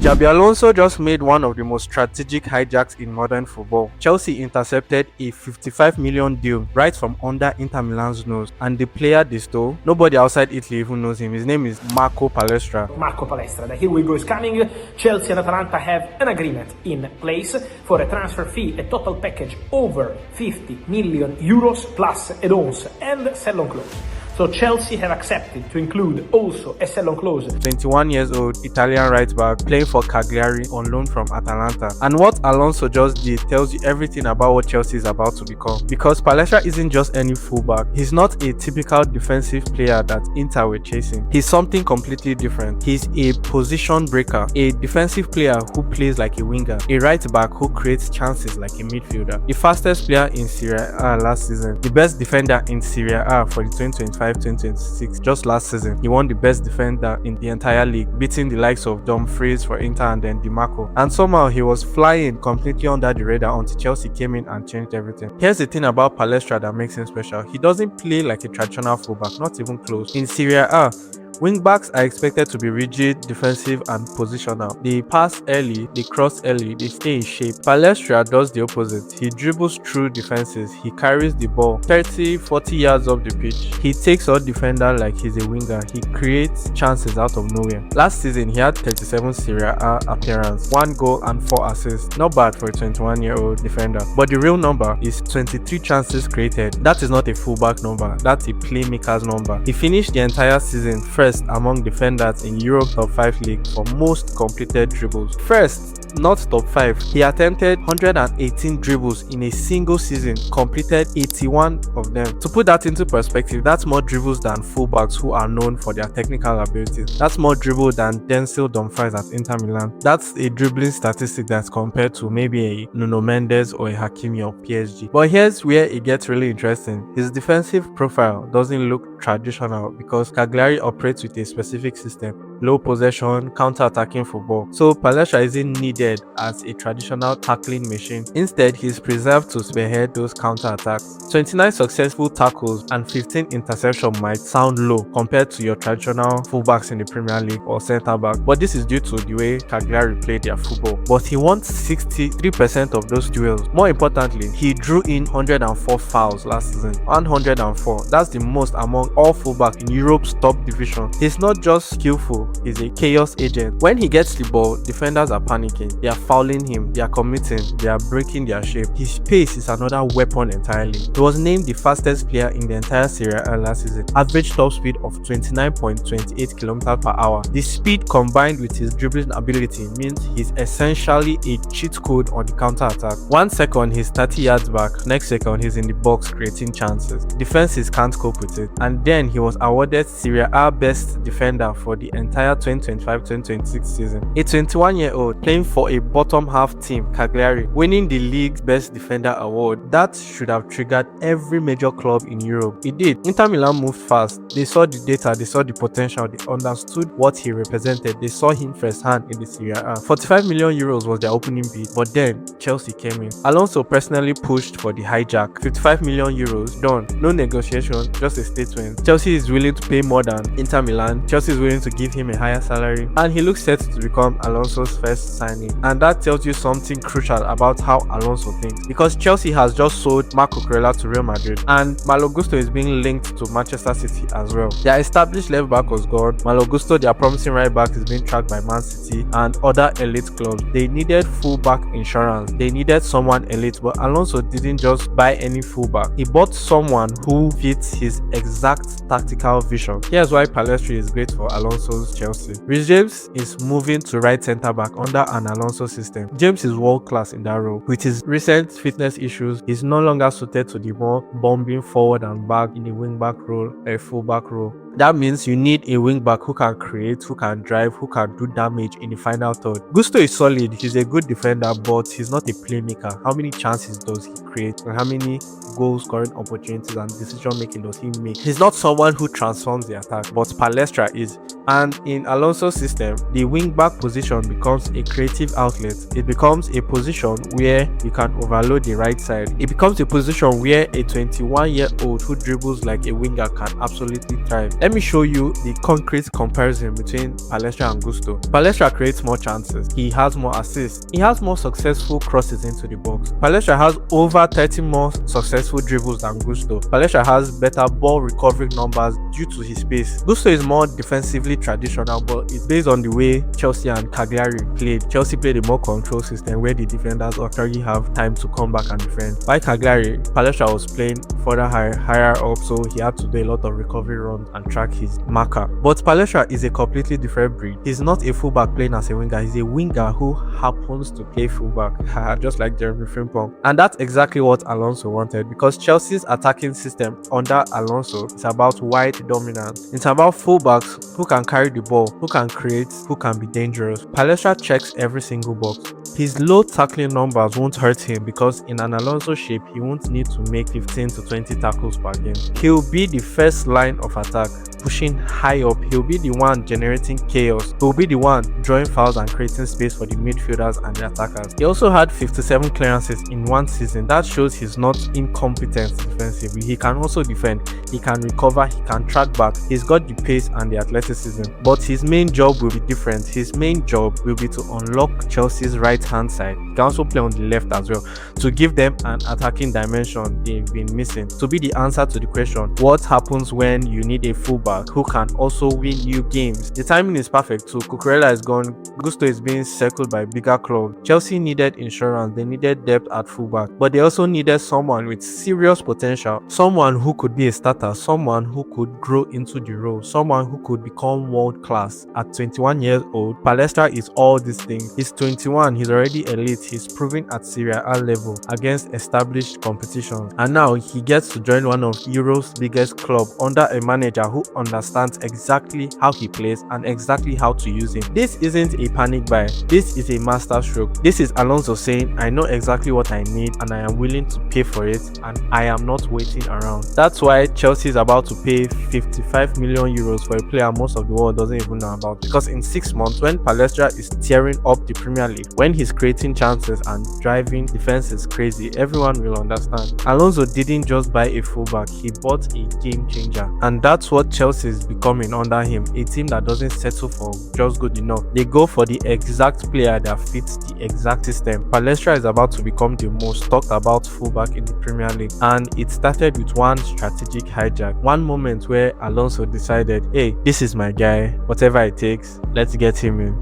Xabi Alonso just made one of the most strategic hijacks in modern football. Chelsea intercepted a 55 million deal right from under Inter Milan's nose, and the player they stole, nobody outside Italy even knows him. His name is Marco Palestra. Marco Palestra, the Here We Go is coming. Chelsea and Atalanta have an agreement in place for a transfer fee, a total package over 50 million euros plus add-ons and sell-on clause. So Chelsea have accepted to include also a sell-on clause. 21 years old Italian right back playing for Cagliari on loan from Atalanta. And what Alonso just did tells you everything about what Chelsea is about to become. Because Palestra isn't just any fullback. He's not a typical defensive player that Inter were chasing. He's something completely different. He's a position breaker, a defensive player who plays like a winger, a right back who creates chances like a midfielder, the fastest player in Serie A last season, the best defender in Serie A for the 2025-2026. Just last season, he won the best defender in the entire league, beating the likes of Dumfries for Inter and then DiMarco. And somehow he was flying completely under the radar until Chelsea came in and changed everything. Here's the thing about Palestra that makes him special. He doesn't play like a traditional fullback, not even close. In Serie A, wingbacks are expected to be rigid, defensive, and positional. They pass early, they cross early, they stay in shape. Palestra does the opposite. He dribbles through defenses, he carries the ball 30-40 yards up the pitch. He takes on defender like he's a winger. He creates chances out of nowhere. Last season, he had 37 Serie A appearances, 1 goal and 4 assists. Not bad for a 21-year-old defender. But the real number is 23 chances created. That is not a fullback number, that's a playmaker's number. He finished the entire season first among defenders in Europe top 5 league for most completed dribbles. First, not top 5. He attempted 118 dribbles in a single season, completed 81 of them. To put that into perspective, that's more dribbles than fullbacks who are known for their technical abilities. That's more dribble than Dumfries at Inter Milan. That's a dribbling statistic that's compared to maybe a Nuno Mendes or a Hakimi of PSG. But here's where it gets really interesting. His defensive profile doesn't look traditional because Cagliari operates with a specific system: low possession, counter-attacking football. So Palestra isn't needed as a traditional tackling machine. Instead, he's preserved to spearhead those counter-attacks. 29 successful tackles and 15 interceptions might sound low compared to your traditional fullbacks in the Premier League or centre-back, but this is due to the way Cagliari played their football. But he won 63% of those duels. More importantly, he drew in 104 fouls last season. 104. That's the most among all fullbacks in Europe's top division. He's not just skillful, he's a chaos agent. When he gets the ball, defenders are panicking, they are fouling him, they are committing, they are breaking their shape. His pace is another weapon entirely. He was named the fastest player in the entire Serie A last season, average top speed of 29.28 km per hour. The speed combined with his dribbling ability means he's essentially a cheat code on the counter attack. 1 second he's 30 yards back, next second he's in the box creating chances. Defenses can't cope with it. And then he was awarded Serie A best defender for the entire 2025-2026 season. A 21-year-old playing for a bottom half team, Cagliari, winning the league's best defender award. That should have triggered every major club in Europe. It did. Inter Milan moved fast. They saw the data, they saw the potential, they understood what he represented. They saw him firsthand in the Serie A. 45 million euros was their opening bid, but then Chelsea came in. Alonso personally pushed for the hijack. 55 million euros, done. No negotiation, just a statement. Chelsea is willing to pay more than Inter Milan. Chelsea is willing to give him a higher salary, and he looks set to become Alonso's first signing. And that tells you something crucial about how Alonso thinks, because Chelsea has just sold Marco Palestra to Real Madrid, and Malo Gusto is being linked to Manchester City as well. Their established left back was gone. Malo Gusto, their promising right back, is being tracked by Man City and other elite clubs. They needed fullback insurance. They needed someone elite, but Alonso didn't just buy any fullback. He bought someone who fits his exact tactical vision. Here's why Palestra is great for Alonso's Chelsea. Reece James is moving to right centre back under an Alonso system. James is world class in that role. With his recent fitness issues, he's no longer suited to the more bombing forward and back in a wing back role, a full back role. That means you need a wing back who can create, who can drive, who can do damage in the final third. Gusto is solid, he's a good defender, but he's not a playmaker. How many chances does he create? And how many goal scoring opportunities and decision making does he make? He's not someone who transforms the attack, but Palestra is. And in Alonso's system, the wing back position becomes a creative outlet. It becomes a position where you can overload the right side. It becomes a position where a 21-year-old who dribbles like a winger can absolutely thrive. Let me show you the concrete comparison between Palestra and Gusto. Palestra creates more chances, he has more assists, he has more successful crosses into the box. Palestra has over 30 more successful dribbles than Gusto. Palestra has better ball recovery numbers due to his pace. Gusto is more defensively traditional, but it's based on the way Chelsea and Cagliari played. Chelsea played a more control system where the defenders actually have time to come back and defend. By Cagliari, Palestra was playing further higher up, so he had to do a lot of recovery runs and track his marker. But Palestra is a completely different breed. He's not a fullback playing as a winger, he's a winger who happens to play fullback, just like Jeremy Frimpong. And that's exactly what Alonso wanted, because Chelsea's attacking system under Alonso is about wide dominance. It's about fullbacks who can carry the ball, who can create, who can be dangerous. Palestra checks every single box. His low tackling numbers won't hurt him because in an Alonso shape, he won't need to make 15 to 20 tackles per game. He'll be the first line of attack, pushing high up. He'll be the one generating chaos. He'll be the one drawing fouls and creating space for the midfielders and the attackers. He also had 57 clearances in one season. That shows he's not incompetent defensively. He can also defend, he can recover, he can track back. He's got the pace and the athleticism. But his main job will be different. His main job will be to unlock Chelsea's right hand side. He can also play on the left as well, to give them an attacking dimension they've been missing, to be the answer to the question, what happens when you need a fullback who can also win you games? The timing is perfect too. Cucurella is gone, Gusto is being circled by bigger clubs. Chelsea needed insurance, they needed depth at fullback, but they also needed someone with serious potential, someone who could be a starter, someone who could grow into the role, someone who could become world class. At 21 years old, Palestra is all these things. He's 21, he's already elite, he's proving at Serie A level against established competitions, and now he gets to join one of Europe's biggest club under a manager who understands exactly how he plays and exactly how to use him. This isn't a panic buy, this is a master stroke. This is Alonso saying, I know exactly what I need and I am willing to pay for it, and I am not waiting around. That's why Chelsea is about to pay 55 million euros for a player most of the world doesn't even know about, because in 6 months, when Palestra is tearing up the Premier League, when he's creating chances and driving defenses crazy, everyone will understand. Alonso didn't just buy a fullback, he bought a game changer, and that's what Chelsea is becoming under him. A team that doesn't settle for just good enough, they go for the exact player that fits the exact system. Palestra is about to become the most talked about fullback in the Premier League, and it started with one strategic hijack, one moment where Alonso decided, hey, this is my guy, whatever it takes, let's get him in.